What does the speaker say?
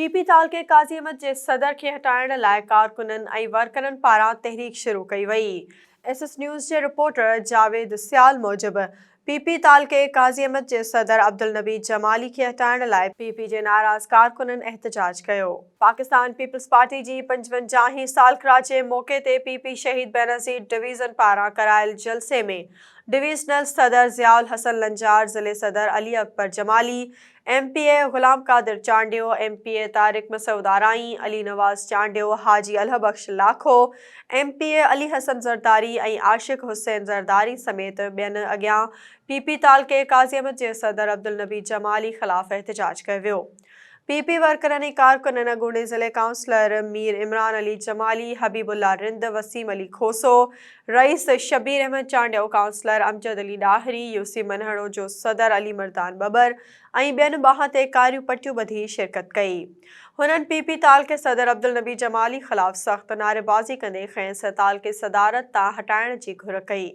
PP ताल के काज़ी अहमद जे सदर खे हटाइण लाइ कारकुननि ऐं वर्करनि पारां तहरीक शुरू कई वई। एसएस न्यूज़ जे रिपोर्टर जावेद सियाल मूजिबि पीपी ताल के काज़ी अहमद जे सदर अब्दुल नबी जमाली खे हटाइण लाइ पीपी जे नाराज़ कारकुननि एहतजाज कयो। पाकिस्तान पीपल्स पार्टी जी 55हीं सालगिरह जे मौक़े ते पीपी शहीद बेनज़ीर डिवीज़न पारां करायल जलसे में डिवीज़नल सदर ज़ियाउल हसन लंजार, ज़िले सदर अली अकबर जमाली, एमपीए गुलाम कादिर चांडियो, एमपीए तारिक मसूद आराई, अली नवाज़ चांडियो, हाजी अल्लाह बख्श लाखो, एमपीए अली हसन ज़रदारी ऐं आशिक हुसैन ज़रदारी समेत ॿियनि अॻियां पीपी ताल के काज़ी अहमद जे सदर अब्दुल नबी जमाली ख़िलाफ़ एहतजाज कयो वियो। पीपी वर्करनि ऐं कारकुननि अॻूणे ज़िले काउंसलर मीर इमरान अली जमाली, हबीबुल्ला रिंद, वसीम अली खोसो, rice Shabir Ahmad Chandio, counsellor Amjad Ali ॾाहरी, UC मनहड़ो जो सदर अली मर्दान बबर ऐं ॿियनि ॿाह ते कारियूं पटियूं ॿधी शिरकत कई। हुननि पीपी ताल के सदर अब्दुल नबी जमाली ख़िलाफ़ सख़्त नारेबाज़ी कंदे खेसि ताल के सदारत तां हटाइण जी घुर कई।